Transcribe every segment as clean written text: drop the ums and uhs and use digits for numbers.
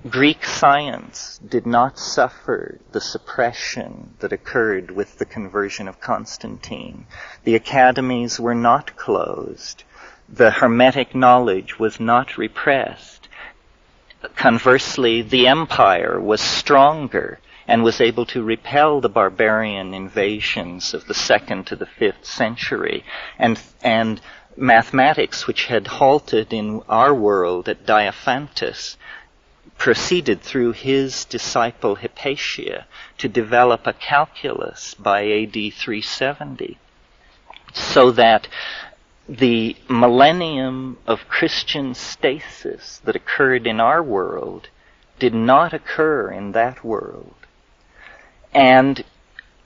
Greek science did not suffer the suppression that occurred with the conversion of Constantine. The academies were not closed. The Hermetic knowledge was not repressed. Conversely, the empire was stronger and was able to repel the barbarian invasions of the 2nd to the 5th century. And mathematics, which had halted in our world at Diophantus, proceeded through his disciple Hypatia to develop a calculus by AD 370, so that the millennium of Christian stasis that occurred in our world did not occur in that world. And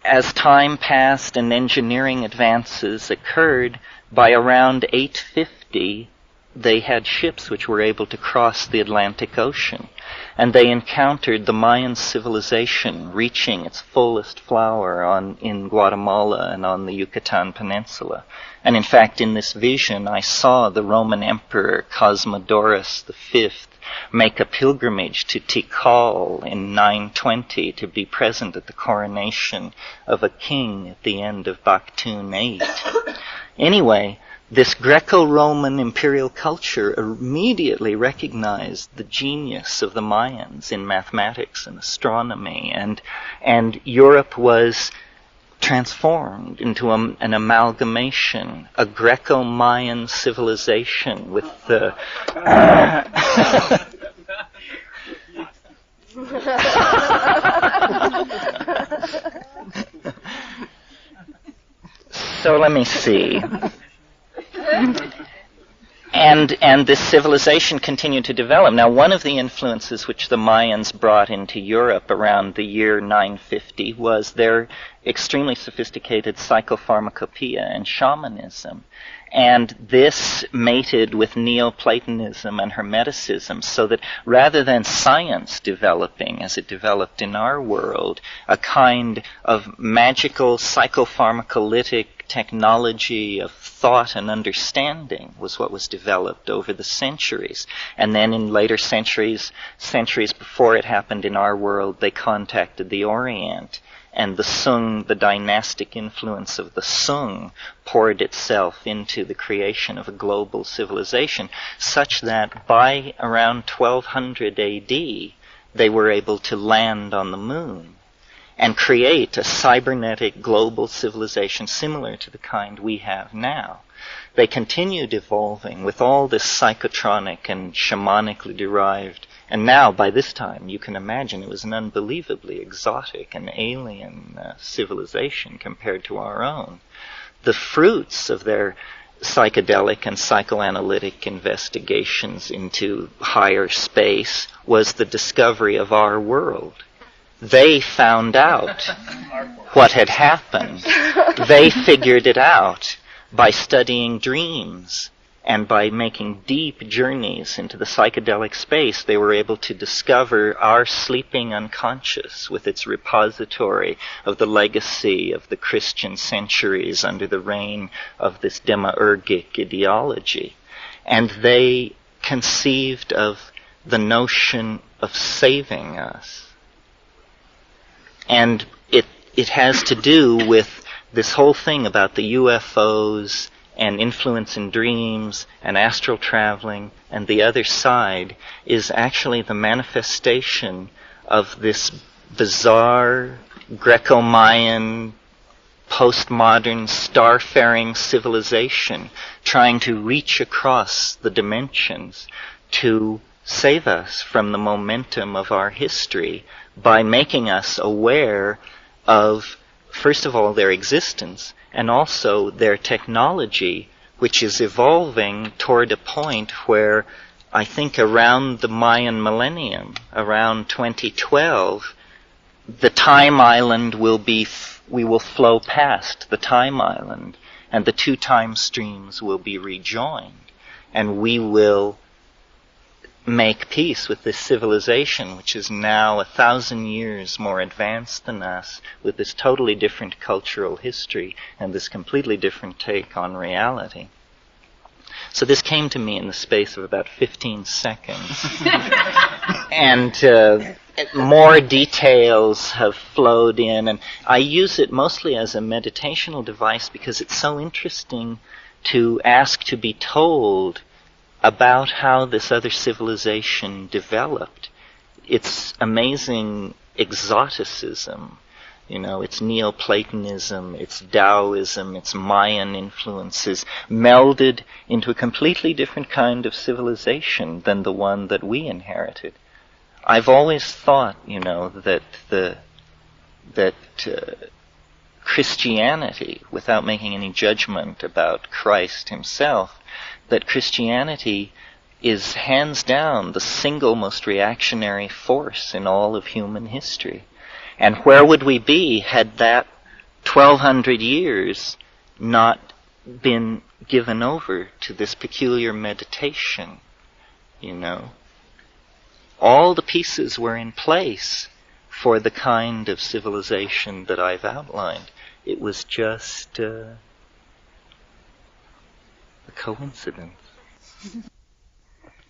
as time passed and engineering advances occurred, by around 850, they had ships which were able to cross the Atlantic Ocean. And they encountered the Mayan civilization reaching its fullest flower in Guatemala and on the Yucatan Peninsula. And in fact, in this vision, I saw the Roman Emperor Cosmodorus V make a pilgrimage to Tikal in 920 to be present at the coronation of a king at the end of Baktun VIII. Anyway, this Greco-Roman imperial culture immediately recognized the genius of the Mayans in mathematics and astronomy, and Europe was transformed into an amalgamation, a Greco-Mayan civilization with the... So let me see. And this civilization continued to develop. Now, one of the influences which the Mayans brought into Europe around the year 950 was their extremely sophisticated psychopharmacopoeia and shamanism. And this mated with Neoplatonism and Hermeticism, so that rather than science developing as it developed in our world, a kind of magical psychopharmacolytic technology of thought and understanding was what was developed over the centuries. And then in later centuries before it happened in our world, they contacted the Orient. And the Sung, the dynastic influence of the Sung, poured itself into the creation of a global civilization, such that by around 1200 AD, they were able to land on the moon and create a cybernetic global civilization similar to the kind we have now. They continued evolving with all this psychotronic and shamanically derived, and now by this time you can imagine it was an unbelievably exotic and alien civilization compared to our own. The fruits of their psychedelic and psychoanalytic investigations into higher space was the discovery of our world. They found out what had happened. They figured it out by studying dreams, and by making deep journeys into the psychedelic space. They were able to discover our sleeping unconscious with its repository of the legacy of the Christian centuries under the reign of this demiurgic ideology. And they conceived of the notion of saving us. And it has to do with this whole thing about the UFOs and influence in dreams and astral traveling, and the other side is actually the manifestation of this bizarre Greco-Mayan postmodern starfaring civilization trying to reach across the dimensions to save us from the momentum of our history by making us aware of, first of all, their existence, and also their technology, which is evolving toward a point where I think around the Mayan millennium, around 2012, the time island we will flow past the time island, and the two time streams will be rejoined, and we will make peace with this civilization, which is now 1,000 years more advanced than us, with this totally different cultural history and this completely different take on reality. So this came to me in the space of about 15 seconds. And more details have flowed in, and I use it mostly as a meditational device because it's so interesting to ask to be told about how this other civilization developed. It's amazing exoticism. It's Neoplatonism, it's Taoism, it's Mayan influences melded into a completely different kind of civilization than the one that we inherited. I've always thought, that Christianity, without making any judgment about Christ himself, that Christianity is hands down the single most reactionary force in all of human history. And where would we be had that 1,200 years not been given over to this peculiar meditation, All the pieces were in place for the kind of civilization that I've outlined. It was just a coincidence.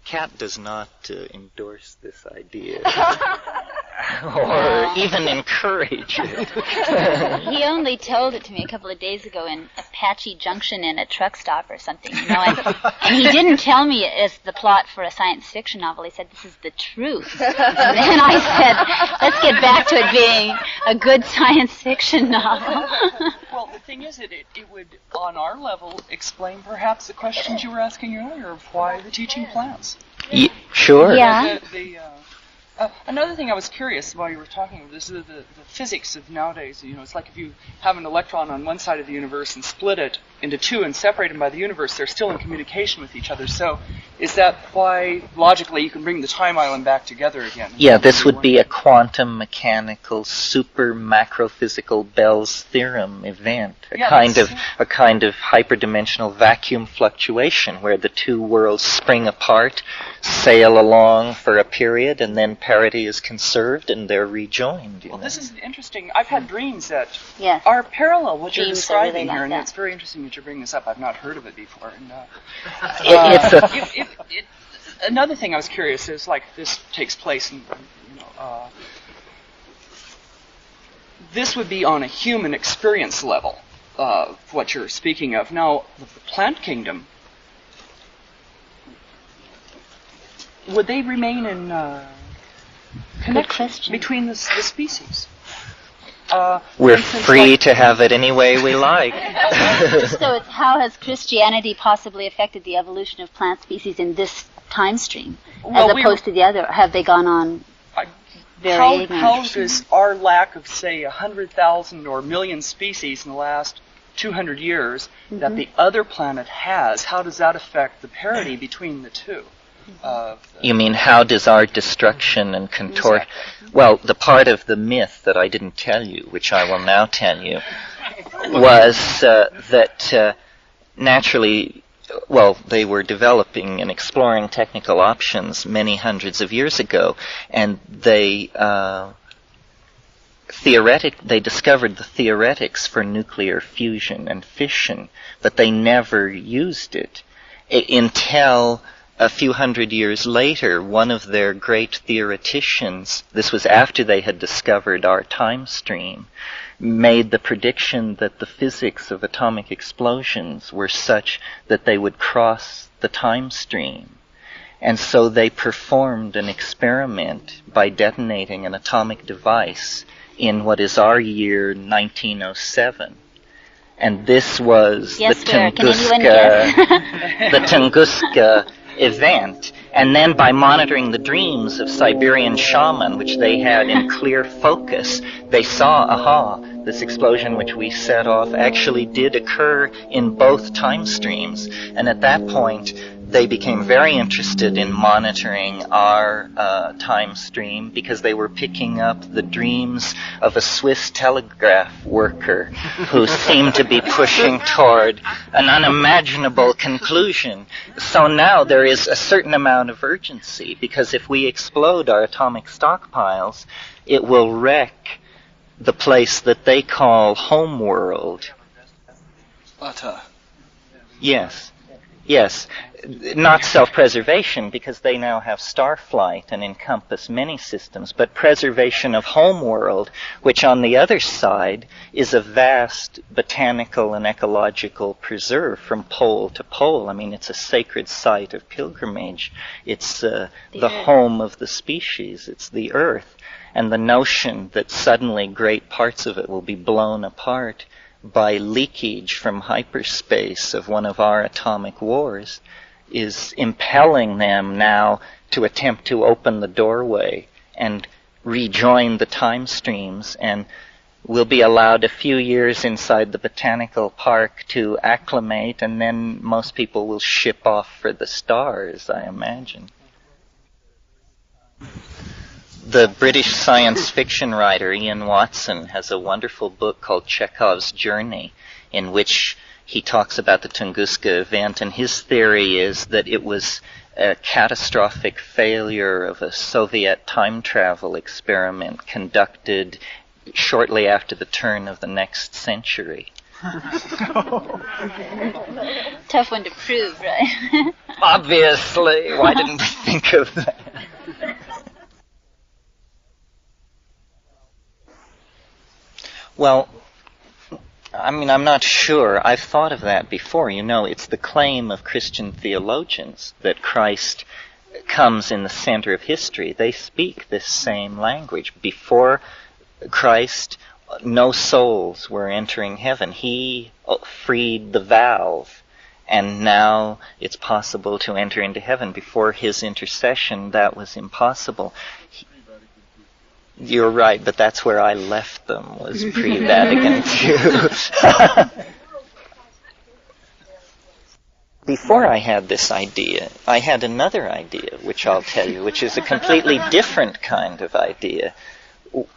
Kat does not endorse this idea. Or even encourage it. He only told it to me a couple of days ago in Apache Junction in a truck stop or something, and he didn't tell me it's the plot for a science fiction novel. He said, this is the truth. And then I said, let's get back to it being a good science fiction novel. Well, the thing is, it would, on our level, explain perhaps the questions you were asking earlier of why the teaching plants. Sure. Yeah. Another thing I was curious while you were talking about this is the physics of nowadays. It's like if you have an electron on one side of the universe and split it into two and separate them by the universe, they're still in communication with each other. So is that why, logically, you can bring the time island back together again? Yeah, this would be a quantum mechanical, super macrophysical Bell's theorem event, a kind of hyperdimensional vacuum fluctuation where the two worlds spring apart, sail along for a period, and then parity is conserved and they're rejoined. Well, this is interesting. I've had dreams that Yes. are parallel what you're Dreams describing are really here, like and that. it's very interesting that you bring this up. I've not heard of it before. And another thing I was curious is, like, this takes place in, this would be on a human experience level, what you're speaking of. Now, the plant kingdom, would they remain in connection between the species? We're free to have it any way we like. So it's how has Christianity possibly affected the evolution of plant species in this time stream, as opposed to the other? Have they gone on very How does our lack of, say, 100,000 or million species in the last 200 years that the other planet has, how does that affect the parity between the two? You mean, how does our destruction and contort... Exactly. Well, the part of the myth that I didn't tell you, which I will now tell you, was that naturally, they were developing and exploring technical options many hundreds of years ago, and they discovered the theoretics for nuclear fusion and fission, but they never used it until a few hundred years later. One of their great theoreticians, this was after they had discovered our time stream, made the prediction that the physics of atomic explosions were such that they would cross the time stream. And so they performed an experiment by detonating an atomic device in what is our year 1907. And this was the Tunguska event. And then by monitoring the dreams of Siberian shaman, which they had in clear focus, they saw, this explosion which we set off actually did occur in both time streams. And at that point, they became very interested in monitoring our time stream because they were picking up the dreams of a Swiss telegraph worker who seemed to be pushing toward an unimaginable conclusion. So now there is a certain amount of urgency, because if we explode our atomic stockpiles, it will wreck the place that they call homeworld. Uta. Yes. not self-preservation, because they now have starflight and encompass many systems, but preservation of homeworld, which on the other side is a vast botanical and ecological preserve from pole to pole. I mean, it's a sacred site of pilgrimage. It's the home of the species. It's the earth. And the notion that suddenly great parts of it will be blown apart by leakage from hyperspace of one of our atomic wars is impelling them now to attempt to open the doorway and rejoin the time streams, and we'll be allowed a few years inside the botanical park to acclimate, and then most people will ship off for the stars, I imagine. The British science fiction writer Ian Watson has a wonderful book called Chekhov's Journey, in which he talks about the Tunguska event, and his theory is that it was a catastrophic failure of a Soviet time travel experiment conducted shortly after the turn of the next century. Tough one to prove, right? Obviously. Why didn't we think of that? Well, I mean, I'm not sure. I've thought of that before. You know, it's the claim of Christian theologians that Christ comes in the center of history. They speak this same language. Before Christ, no souls were entering heaven. He freed the valve, and now it's possible to enter into heaven. Before his intercession, that was impossible. You're right, but that's where I left them, was pre-Vatican II. Before I had this idea, I had another idea, which I'll tell you, which is a completely different kind of idea.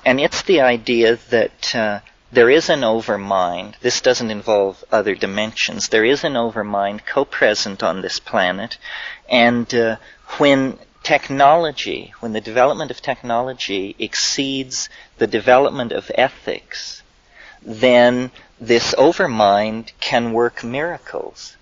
And it's the idea that there is an overmind. This doesn't involve other dimensions. There is an overmind co-present on this planet, and when the development of technology exceeds the development of ethics, then this overmind can work miracles.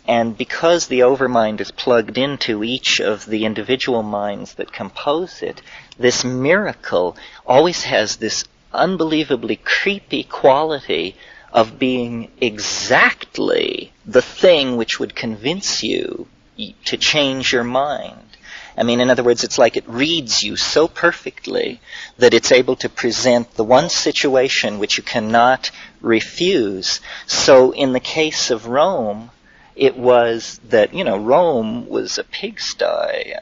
And because the overmind is plugged into each of the individual minds that compose it, this miracle always has this unbelievably creepy quality of being exactly the thing which would convince you to change your mind. I mean, in other words, it's like it reads you so perfectly that it's able to present the one situation which you cannot refuse. So in the case of Rome, it was that, Rome was a pigsty.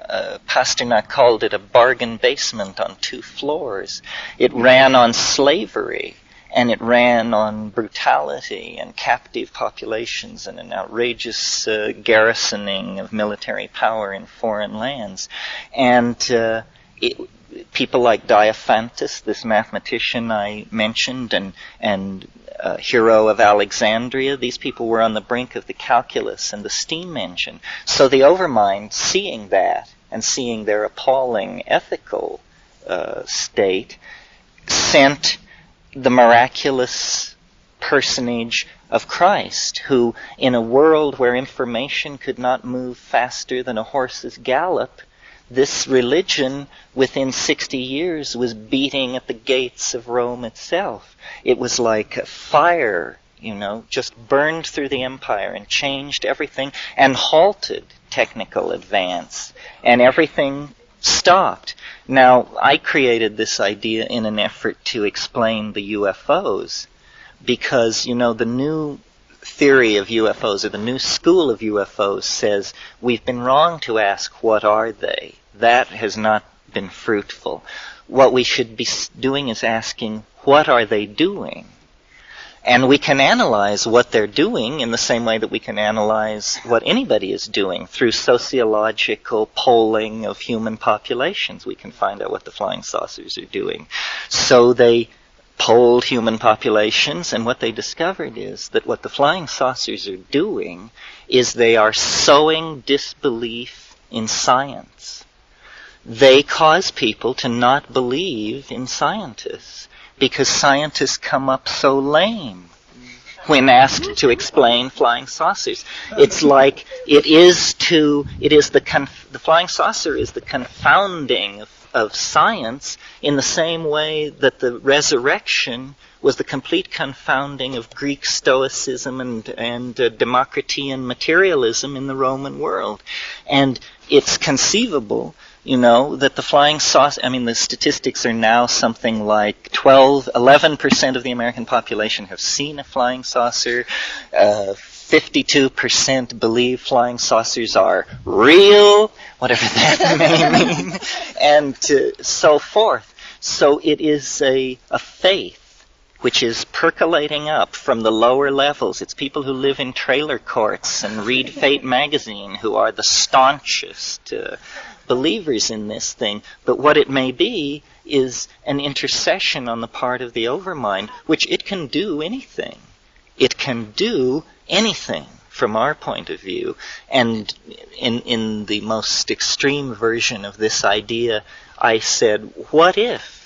Pasternak called it a bargain basement on 2 floors. It ran on slavery, and it ran on brutality and captive populations and an outrageous garrisoning of military power in foreign lands. And people like Diophantus, this mathematician I mentioned, and hero of Alexandria, these people were on the brink of the calculus and the steam engine. So the overmind, seeing that and seeing their appalling ethical state, sent the miraculous personage of Christ, who, in a world where information could not move faster than a horse's gallop, this religion within 60 years was beating at the gates of Rome itself. It was like a fire, just burned through the empire and changed everything and halted technical advance, and everything stopped. Now, I created this idea in an effort to explain the UFOs, because, the new theory of UFOs, or the new school of UFOs, says we've been wrong to ask what are they. That has not been fruitful. What we should be doing is asking what are they doing. And we can analyze what they're doing in the same way that we can analyze what anybody is doing through sociological polling of human populations. We can find out what the flying saucers are doing. So they polled human populations, and what they discovered is that what the flying saucers are doing is they are sowing disbelief in science. They cause people to not believe in scientists, because scientists come up so lame. when asked to explain flying saucers. It's like the flying saucer is the confounding of science in the same way that the resurrection was the complete confounding of Greek Stoicism and Democritean materialism in the Roman world. And it's conceivable, that the flying saucer, the statistics are now something like 11% of the American population have seen a flying saucer. 52% believe flying saucers are real, whatever that may mean, and so forth. So it is a faith which is percolating up from the lower levels. It's people who live in trailer courts and read Fate magazine who are the staunchest believers in this thing. But what it may be is an intercession on the part of the overmind, which it can do anything. It can do anything from our point of view. And in the most extreme version of this idea, I said, what if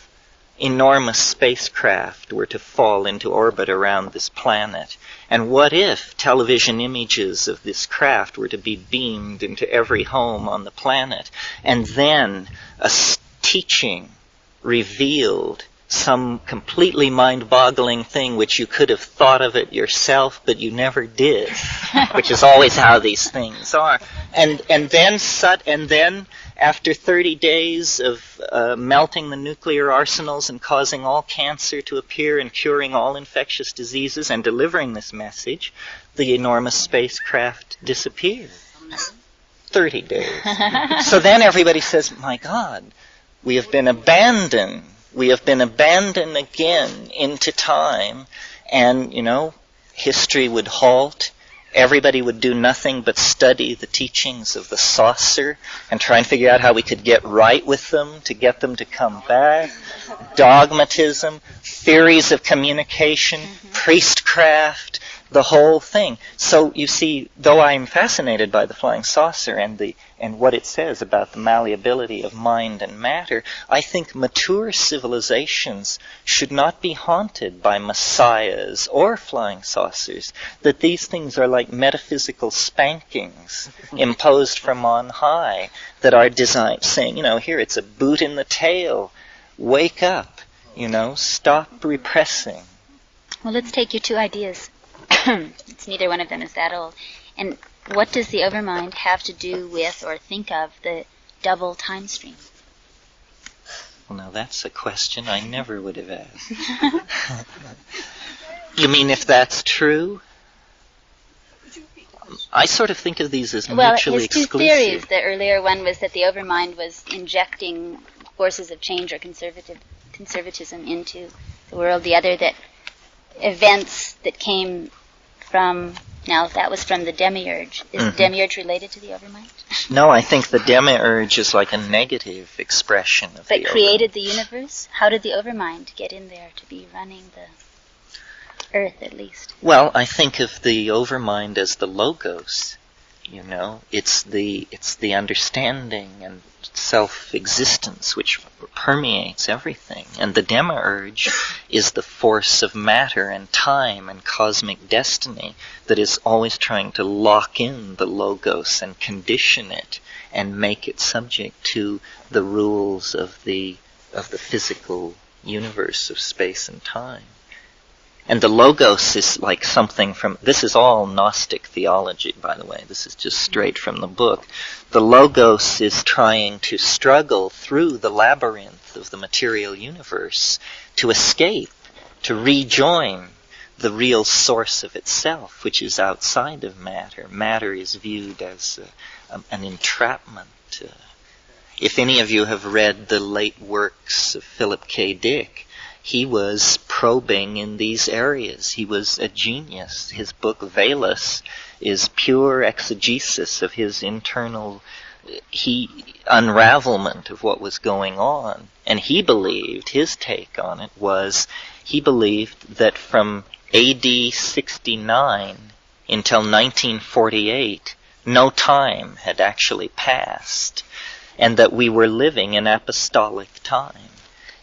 enormous spacecraft were to fall into orbit around this planet? And what if television images of this craft were to be beamed into every home on the planet? And then a teaching revealed some completely mind-boggling thing which you could have thought of it yourself, but you never did, which is always how these things are. And then after 30 days of melting the nuclear arsenals and causing all cancer to appear and curing all infectious diseases and delivering this message, the enormous spacecraft disappeared. 30 days. So then everybody says, my God, we have been abandoned. We have been abandoned again into time, and, history would halt. Everybody would do nothing but study the teachings of the saucer and try and figure out how we could get right with them to get them to come back. Dogmatism, theories of communication, priestcraft, the whole thing. So you see, though I'm fascinated by the flying saucer and what it says about the malleability of mind and matter, I think mature civilizations should not be haunted by messiahs or flying saucers, that these things are like metaphysical spankings imposed from on high that are designed, saying, here it's a boot in the tail, wake up, stop repressing. Well, let's take your two ideas. It's neither one of them is that old. And what does the overmind have to do with or think of the double time stream? Well, now that's a question I never would have asked. You mean if that's true? I sort of think of these as mutually exclusive. Well, his two theories. The earlier one was that the overmind was injecting forces of change or conservatism into the world. The other, that events that came from, now that was from the demiurge. Is the demiurge related to the overmind? No, I think the demiurge is like a negative expression of but created the universe? How did the overmind get in there to be running the earth, at least? Well, I think of the overmind as the logos. It's the understanding and self-existence which permeates everything. And the demiurge is the force of matter and time and cosmic destiny that is always trying to lock in the logos and condition it and make it subject to the rules of the physical universe of space and time. And the logos is like something from, this is all Gnostic theology, by the way. This is just straight from the book. The logos is trying to struggle through the labyrinth of the material universe to escape, to rejoin the real source of itself, which is outside of matter. Matter is viewed as an entrapment. If any of you have read the late works of Philip K. Dick, he was probing in these areas. He was a genius. His book, Velas, is pure exegesis of his internal unravelment of what was going on. And he believed, his take on it was, he believed that from AD 69 until 1948, no time had actually passed, and that we were living in apostolic time.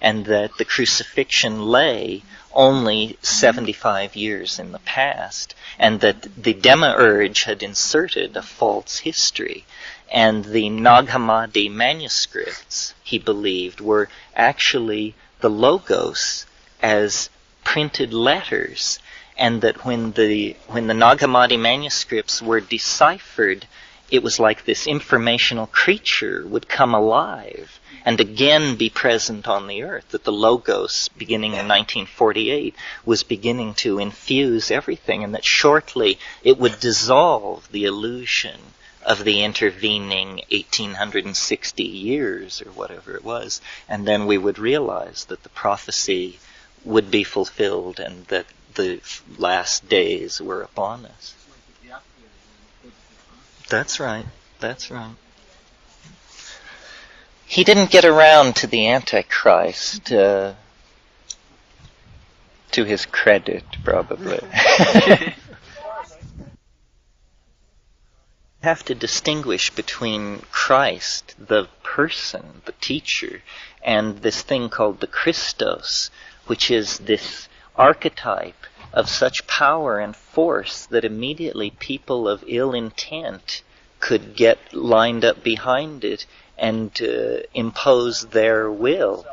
and that the crucifixion lay only 75 years in the past, and that the Demiurge had inserted a false history. And the Nag Hammadi manuscripts, he believed, were actually the Logos as printed letters, and that when the Nag Hammadi manuscripts were deciphered, it was like this informational creature would come alive and again be present on the earth, that the Logos, beginning in 1948, was beginning to infuse everything, and that shortly it would dissolve the illusion of the intervening 1860 years, or whatever it was, and then we would realize that the prophecy would be fulfilled and that the last days were upon us. That's right. That's right. He didn't get around to the Antichrist, to his credit, probably. Have to distinguish between Christ, the person, the teacher, and this thing called the Christos, which is this archetype of such power and force that immediately people of ill intent could get lined up behind it and impose their will.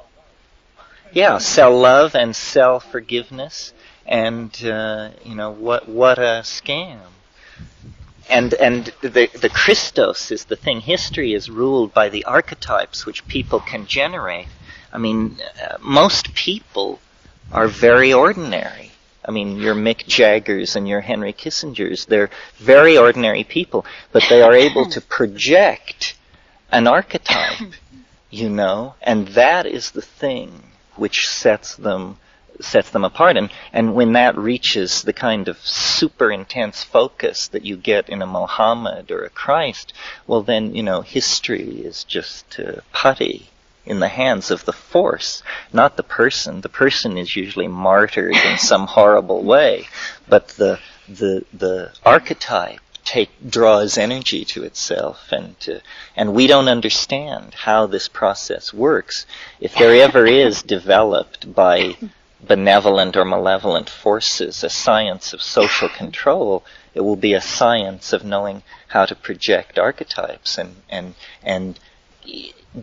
Yeah, sell love and sell forgiveness, and what a scam. And the Christos is the thing. History is ruled by the archetypes which people can generate. I mean, most people are very ordinary. I mean, your Mick Jaggers and your Henry Kissingers, they're very ordinary people, but they are able to project an archetype, and that is the thing which sets them apart. And when that reaches the kind of super intense focus that you get in a Mohammed or a Christ, well then, history is just putty in the hands of the force, not the person. The person is usually martyred in some horrible way, but the archetype draws energy to itself, and we don't understand how this process works. If there ever is developed by benevolent or malevolent forces a science of social control, it will be a science of knowing how to project archetypes, and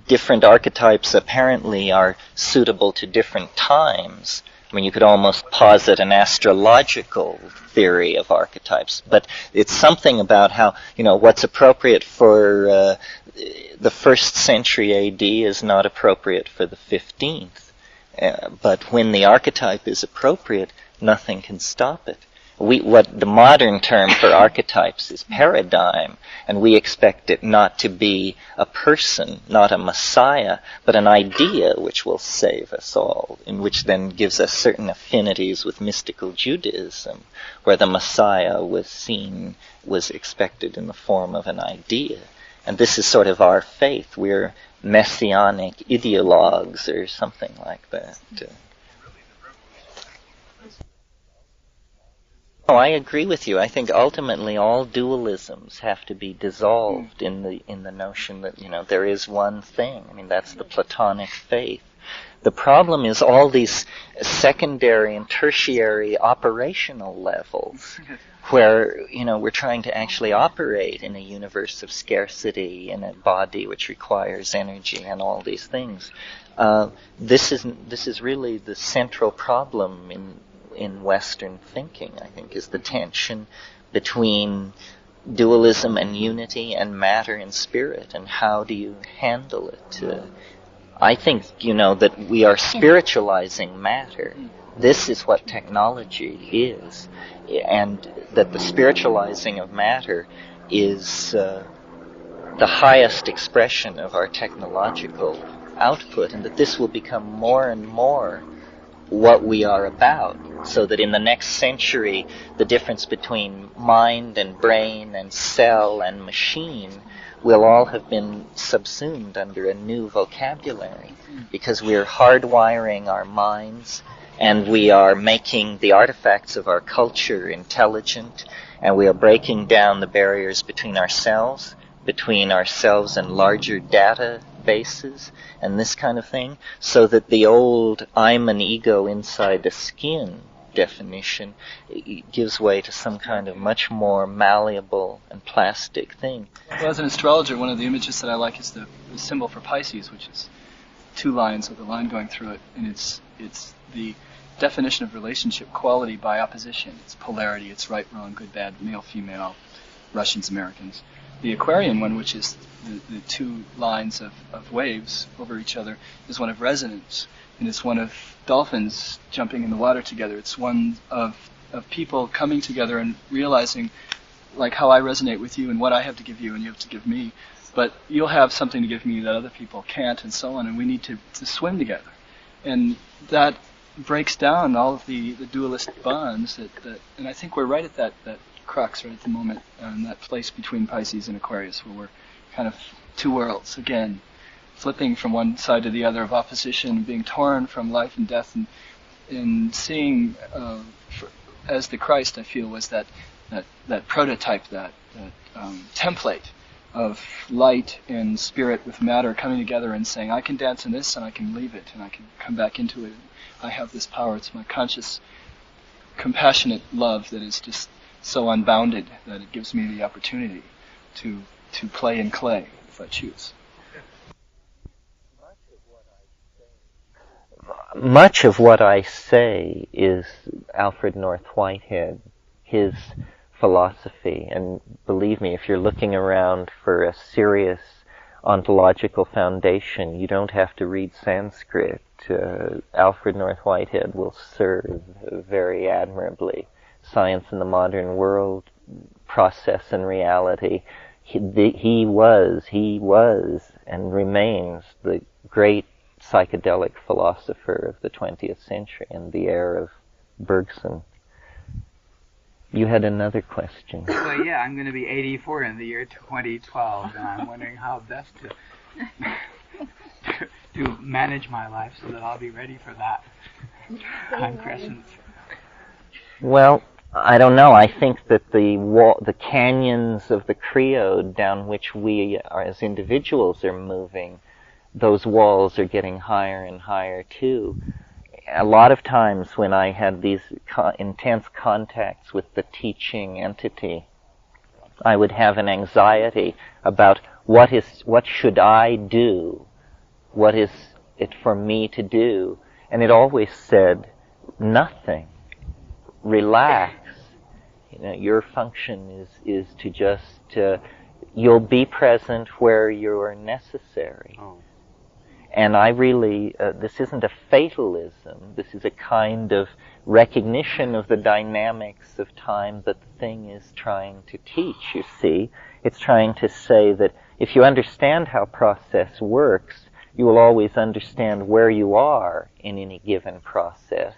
different archetypes apparently are suitable to different times. I mean, you could almost posit an astrological theory of archetypes, but it's something about how, what's appropriate for the 1st century AD is not appropriate for the 15th. But when the archetype is appropriate, nothing can stop it. What the modern term for archetypes is paradigm, and we expect it not to be a person, not a messiah, but an idea which will save us all, and which then gives us certain affinities with mystical Judaism, where the messiah was expected in the form of an idea. And this is sort of our faith. We're messianic ideologues or something like that. Oh, I agree with you. I think ultimately all dualisms have to be dissolved in the notion that, there is one thing. I mean, that's the Platonic faith. The problem is all these secondary and tertiary operational levels where, we're trying to actually operate in a universe of scarcity, in a body which requires energy and all these things. This is really the central problem in Western thinking, I think, is the tension between dualism and unity and matter and spirit, and how do you handle it? I think, that we are spiritualizing matter. This is what technology is, and that the spiritualizing of matter is the highest expression of our technological output, and that this will become more and more what we are about, so that in the next century the difference between mind and brain and cell and machine will all have been subsumed under a new vocabulary, because we are hardwiring our minds, and we are making the artifacts of our culture intelligent, and we are breaking down the barriers between ourselves and larger data bases and this kind of thing, so that the old I'm an ego inside the skin definition gives way to some kind of much more malleable and plastic thing. Well, as an astrologer, one of the images that I like is the symbol for Pisces, which is two lines with a line going through it, and it's the definition of relationship quality by opposition. It's polarity, it's right, wrong, good, bad, male, female, Russians, Americans. The Aquarian one, which is the two lines of waves over each other, is one of resonance, and it's one of dolphins jumping in the water together. It's one of people coming together and realizing, like how I resonate with you and what I have to give you and you have to give me, but you'll have something to give me that other people can't, and so on, and we need to swim together. And that breaks down all of the dualistic bonds that and I think we're right at that crux right at the moment, that place between Pisces and Aquarius, where we're kind of two worlds again, flipping from one side to the other of opposition, being torn from life and death, and seeing as the Christ, I feel, was that prototype, that template of light and spirit with matter coming together and saying, I can dance in this and I can leave it and I can come back into it. I have this power. It's my conscious, compassionate love that is just so unbounded that it gives me the opportunity to play in clay if I choose. Much of what I say is Alfred North Whitehead, his philosophy, and believe me, if you're looking around for a serious ontological foundation, you don't have to read Sanskrit. Alfred North Whitehead will serve very admirably. Science in the Modern World, Process and Reality. He was and remains the great psychedelic philosopher of the 20th century in the era of Bergson. You had another question. Well, yeah, I'm going to be 84 in the year 2012, and I'm wondering how best to manage my life so that I'll be ready for that concrescence. Well, I don't know. I think that the canyons of the Creode down which we are, as individuals are moving, those walls are getting higher and higher too. A lot of times when I had these intense contacts with the teaching entity, I would have an anxiety about what should I do? What is it for me to do? And it always said, nothing. Relax. Your function is to just, you'll be present where you're necessary. Oh. And I really, this isn't a fatalism, this is a kind of recognition of the dynamics of time that the thing is trying to teach, you see. It's trying to say that if you understand how process works, you will always understand where you are in any given process,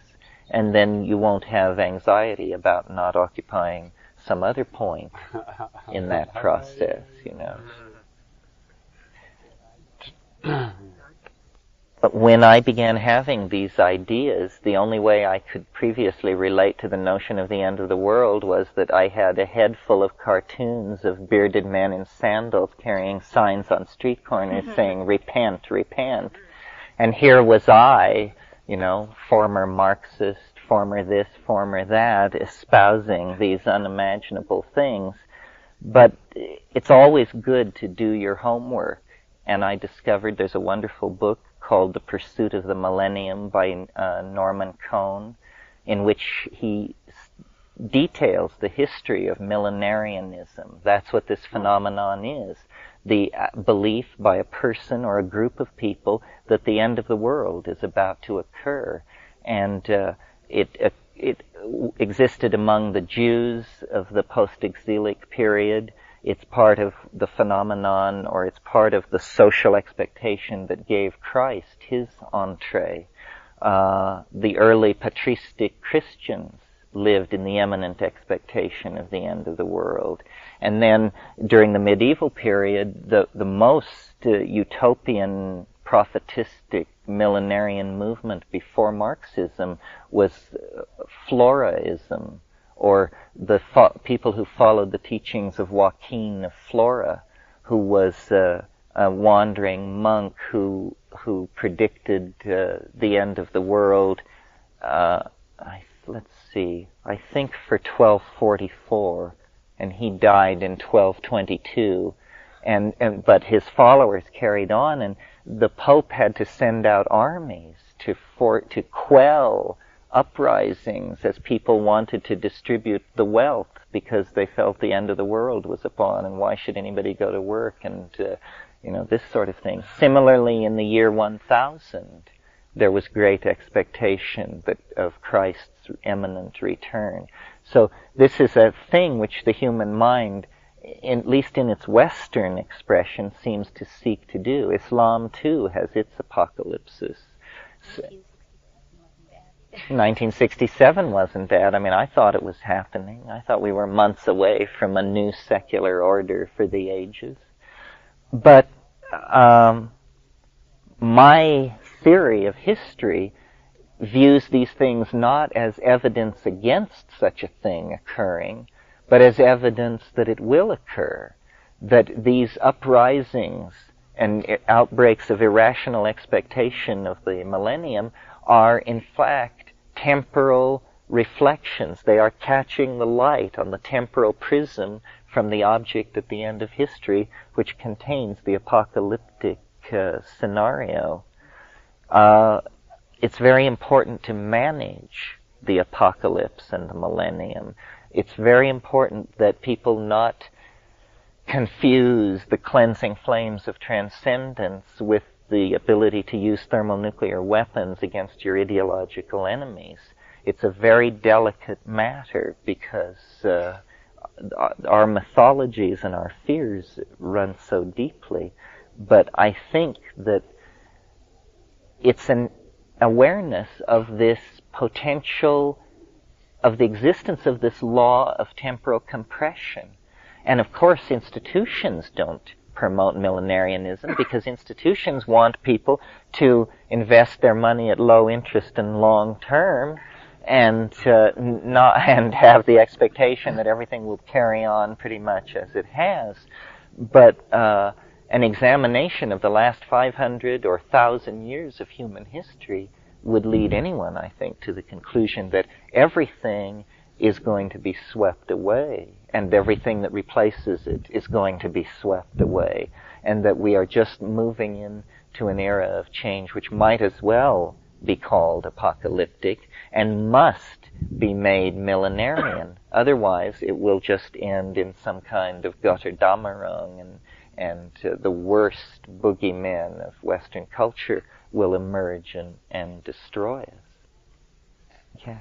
and then you won't have anxiety about not occupying some other point in that process, But when I began having these ideas, the only way I could previously relate to the notion of the end of the world was that I had a head full of cartoons of bearded men in sandals carrying signs on street corners saying, repent, repent. And here was I, former Marxist, former this, former that, espousing these unimaginable things. But it's always good to do your homework. And I discovered there's a wonderful book called The Pursuit of the Millennium by Norman Cohn, in which he details the history of millenarianism. That's what this phenomenon is. The belief by a person or a group of people that the end of the world is about to occur. And it existed among the Jews of the post-exilic period. It's part of the phenomenon, or it's part of the social expectation that gave Christ his entree. The early patristic Christians lived in the imminent expectation of the end of the world. And then during the medieval period, the most utopian, prophetistic, millenarian movement before Marxism was Floraism, or the people who followed the teachings of Joaquin of Flora, who was wandering monk who predicted the end of the world. Let's see, I think for 1244, and he died in 1222. But his followers carried on, and the Pope had to send out armies to quell uprisings as people wanted to distribute the wealth because they felt the end of the world was upon, and why should anybody go to work, and this sort of thing. Similarly, in the year 1000, there was great expectation of Christ's imminent return. So this is a thing which the human mind, at least in its Western expression, seems to seek to do. Islam, too, has its apocalypses. 1967 wasn't bad. I mean, I thought it was happening. I thought we were months away from a new secular order for the ages. But my theory of history views these things not as evidence against such a thing occurring, but as evidence that it will occur, that these uprisings and outbreaks of irrational expectation of the millennium are in fact temporal reflections. They are catching the light on the temporal prism from the object at the end of history, which contains the apocalyptic scenario. It's very important to manage the apocalypse and the millennium. It's very important that people not confuse the cleansing flames of transcendence with the ability to use thermonuclear weapons against your ideological enemies. It's a very delicate matter because our mythologies and our fears run so deeply. But I think that it's an awareness of this potential, of the existence of this law of temporal compression. And of course institutions don't promote millenarianism because institutions want people to invest their money at low interest and long term and have the expectation that everything will carry on pretty much as it has. But an examination of the last 500 or 1,000 years of human history would lead anyone, I think, to the conclusion that everything is going to be swept away, and everything that replaces it is going to be swept away, and that we are just moving into an era of change which might as well be called apocalyptic and must be made millenarian. Otherwise, it will just end in some kind of Götterdämmerung, and the worst boogeymen of Western culture will emerge and destroy us. Yeah.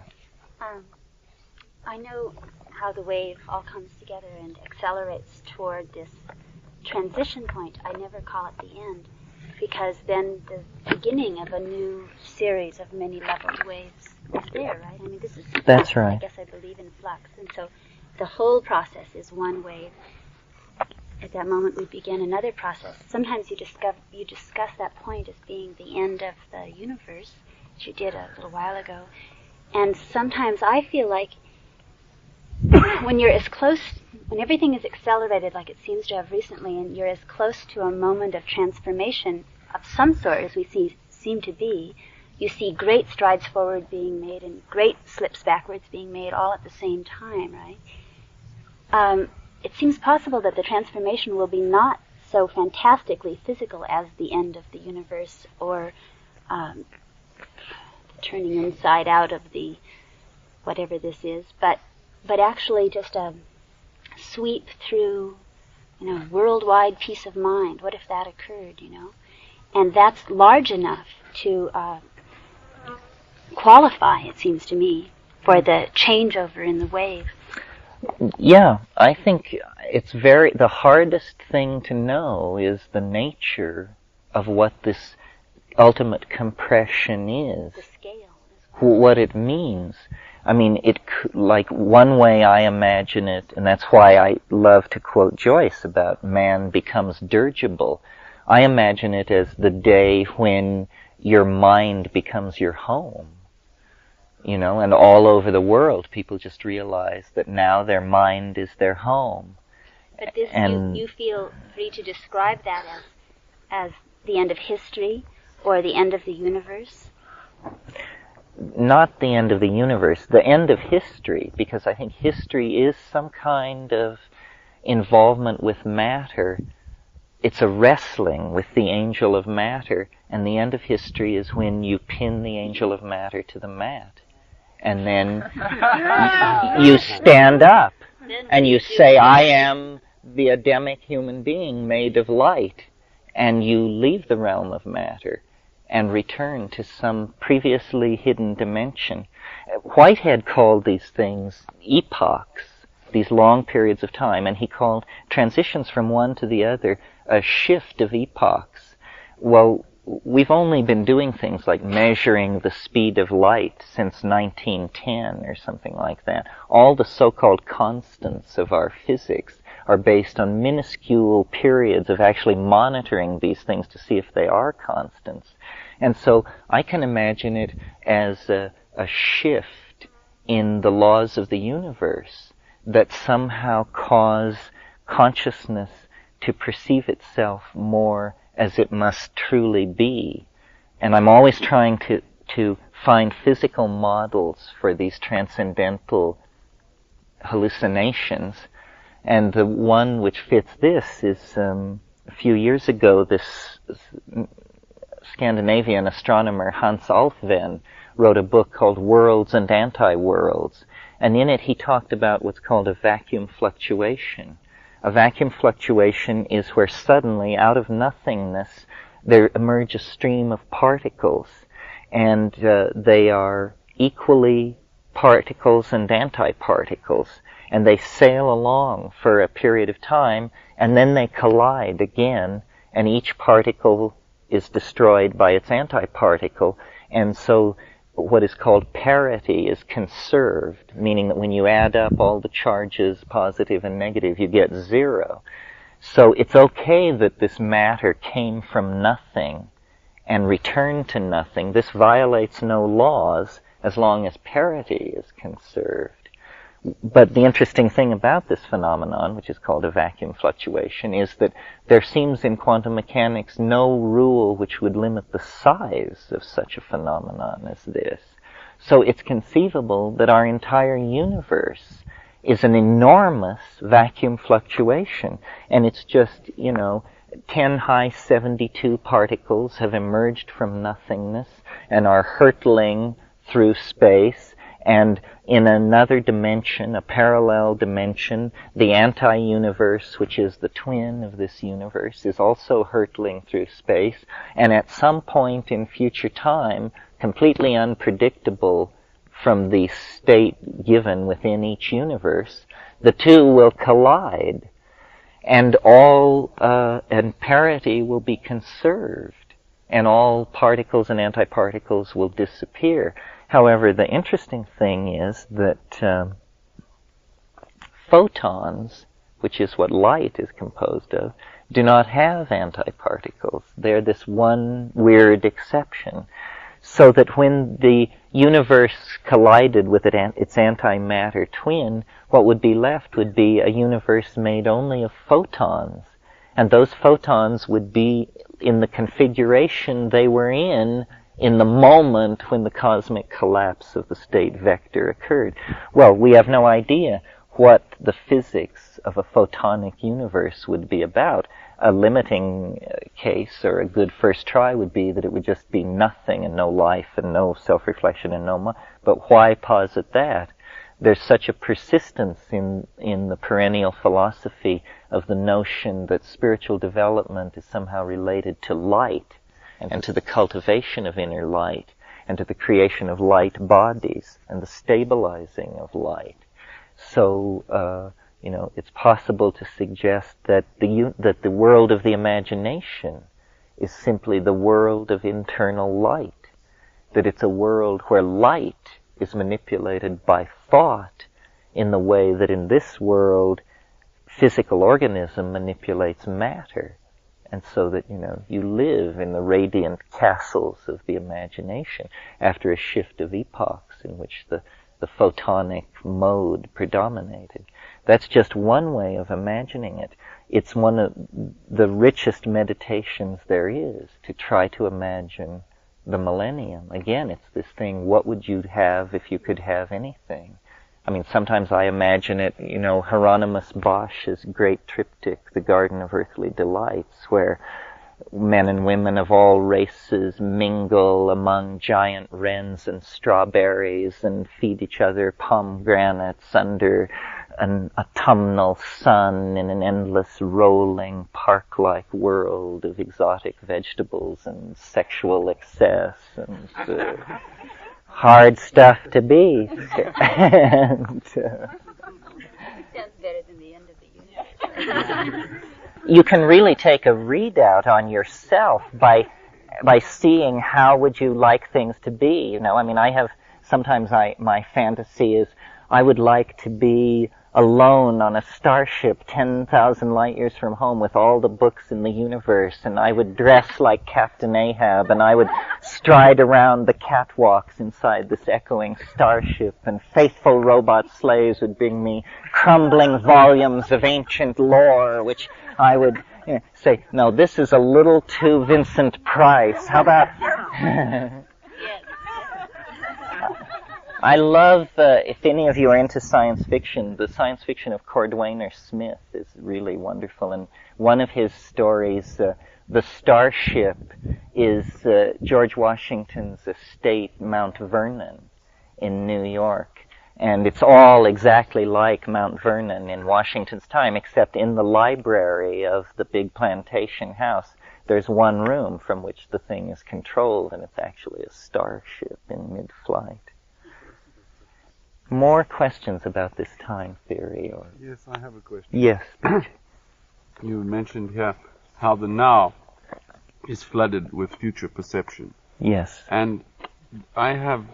I know how the wave all comes together and accelerates toward this transition point. I never call it the end, because then the beginning of a new series of many leveled waves is there, right? I mean, this is flux. That's right. I guess I believe in flux. And so the whole process is one wave. At that moment we begin another process. Sometimes you discuss that point as being the end of the universe, which you did a little while ago. And sometimes I feel like when everything is accelerated like it seems to have recently, and you're as close to a moment of transformation of some sort as we seem to be, you see great strides forward being made and great slips backwards being made all at the same time, right? It seems possible that the transformation will be not so fantastically physical as the end of the universe or turning inside out of the whatever this is, but actually just a sweep through, worldwide peace of mind. What if that occurred, And that's large enough to qualify, it seems to me, for the changeover in the wave. Yeah, I think the hardest thing to know is the nature of what this ultimate compression is. The scale. What it means. I mean, like one way I imagine it, and that's why I love to quote Joyce about man becomes dirigible. I imagine it as the day when your mind becomes your home. And all over the world people just realize that now their mind is their home. But this, you feel free to describe that as as the end of history or the end of the universe? Not the end of the universe, the end of history, because I think history is some kind of involvement with matter. It's a wrestling with the angel of matter, and the end of history is when you pin the angel of matter to the mat. And then you stand up and you say, I am the Adamic human being made of light, and you leave the realm of matter and return to some previously hidden dimension. Whitehead called these things epochs, these long periods of time, and he called transitions from one to the other a shift of epochs. Well, we've only been doing things like measuring the speed of light since 1910 or something like that. All the so-called constants of our physics are based on minuscule periods of actually monitoring these things to see if they are constants. And so I can imagine it as a shift in the laws of the universe that somehow cause consciousness to perceive itself more as it must truly be. And I'm always trying to find physical models for these transcendental hallucinations. And the one which fits this is a few years ago, this Scandinavian astronomer Hans Alfvén wrote a book called Worlds and Anti-Worlds. And in it he talked about what's called a vacuum fluctuation. A vacuum fluctuation is where suddenly, out of nothingness, there emerge a stream of particles. And they are equally particles and antiparticles. And they sail along for a period of time, and then they collide again, and each particle is destroyed by its antiparticle. And so what is called parity is conserved, meaning that when you add up all the charges, positive and negative, you get zero. So it's okay that this matter came from nothing and returned to nothing. This violates no laws as long as parity is conserved. But the interesting thing about this phenomenon, which is called a vacuum fluctuation, is that there seems in quantum mechanics no rule which would limit the size of such a phenomenon as this. So it's conceivable that our entire universe is an enormous vacuum fluctuation, and it's just, 10 high 72 particles have emerged from nothingness and are hurtling through space, and in another dimension, a parallel dimension, the anti-universe, which is the twin of this universe, is also hurtling through space, and at some point in future time, completely unpredictable from the state given within each universe, the two will collide, and and parity will be conserved, and all particles and antiparticles will disappear. However, the interesting thing is that photons, which is what light is composed of, do not have antiparticles. They're this one weird exception. So that when the universe collided with its antimatter twin, what would be left would be a universe made only of photons. And those photons would be in the configuration they were in the moment when the cosmic collapse of the state vector occurred. Well, we have no idea what the physics of a photonic universe would be about. A limiting case, or a good first try, would be that it would just be nothing and no life and no self-reflection and no but why posit that? There's such a persistence in the perennial philosophy of the notion that spiritual development is somehow related to light, and to the cultivation of inner light, and to the creation of light bodies, and the stabilizing of light. So, it's possible to suggest that the world of the imagination is simply the world of internal light, that it's a world where light is manipulated by thought in the way that in this world physical organism manipulates matter. And so that, you live in the radiant castles of the imagination after a shift of epochs in which the photonic mode predominated. That's just one way of imagining it. it's one of the richest meditations there is to try to imagine the millennium. Again, it's this thing, what would you have if you could have anything? I mean, sometimes I imagine it, Hieronymus Bosch's great triptych, The Garden of Earthly Delights, where men and women of all races mingle among giant wrens and strawberries and feed each other pomegranates under an autumnal sun in an endless rolling park-like world of exotic vegetables and sexual excess and hard stuff to be. And, Sounds better than the end of the universe. you can really take a readout on yourself by seeing how would you like things to be. Sometimes my fantasy is I would like to be alone on a starship 10,000 light years from home with all the books in the universe, and I would dress like Captain Ahab, and I would stride around the catwalks inside this echoing starship, and faithful robot slaves would bring me crumbling volumes of ancient lore, which I would say, no, this is a little too Vincent Price. How about... I love, if any of you are into science fiction, the science fiction of Cordwainer Smith is really wonderful. And one of his stories, The Starship, is George Washington's estate, Mount Vernon, in New York. And it's all exactly like Mount Vernon in Washington's time, except in the library of the big plantation house, there's one room from which the thing is controlled, and it's actually a starship in mid-flight. More questions about this time theory? Or Yes, I have a question. Yes. You mentioned here how the now is flooded with future perception. Yes. And I have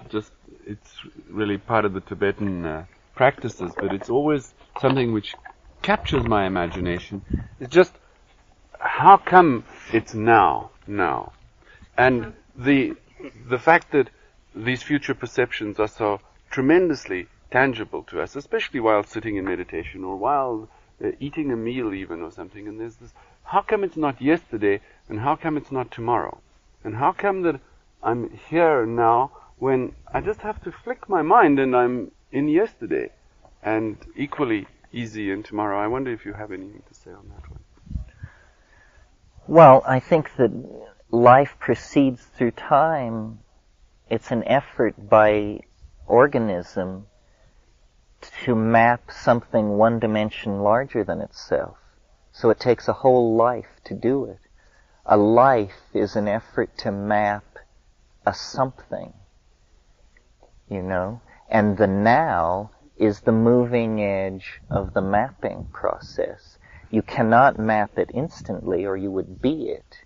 it's really part of the Tibetan practices, but it's always something which captures my imagination. It's just, how come it's now? And the fact that these future perceptions are so tremendously tangible to us, especially while sitting in meditation or while eating a meal even or something, and there's this, how come it's not yesterday, and how come it's not tomorrow? And how come that I'm here now when I just have to flick my mind and I'm in yesterday, and equally easy in tomorrow? I wonder if you have anything to say on that one. Well, I think that life proceeds through time. It's an effort by organism to map something one dimension larger than itself. So it takes a whole life to do it. A life is an effort to map a something, and the now is the moving edge of the mapping process. You cannot map it instantly or you would be it.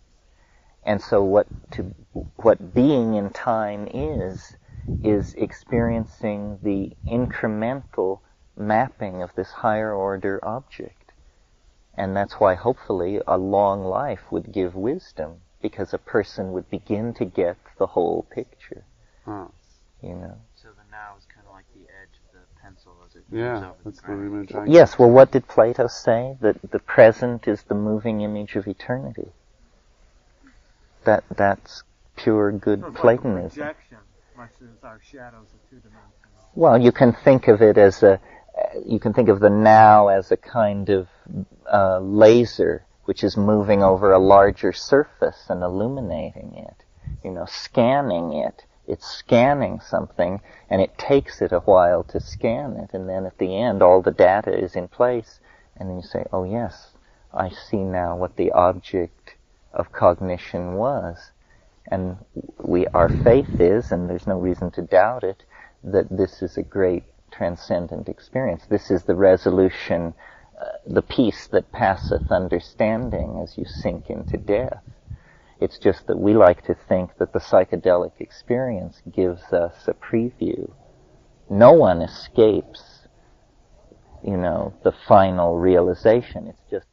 And so what being in time is experiencing the incremental mapping of this higher order object. And that's why hopefully a long life would give wisdom, because a person would begin to get the whole picture. Oh. So the now is kind of like the edge of the pencil as it moves Yeah, over that's the what we ground. were trying to Yes, well, what did Plato say? That the present is the moving image of eternity. That's pure good Platonism. Projection, much as our shadows are two-dimensional. Well, you can think of it as you can think of the now as a kind of laser which is moving over a larger surface and illuminating it, scanning it. It's scanning something, and it takes it a while to scan it, and then at the end all the data is in place, and then you say, oh yes, I see now what the object of cognition was. And our faith is, and there's no reason to doubt it, that this is a great transcendent experience. This is the resolution, the peace that passeth understanding as you sink into death. It's just that we like to think that the psychedelic experience gives us a preview. No one escapes, the final realization. It's just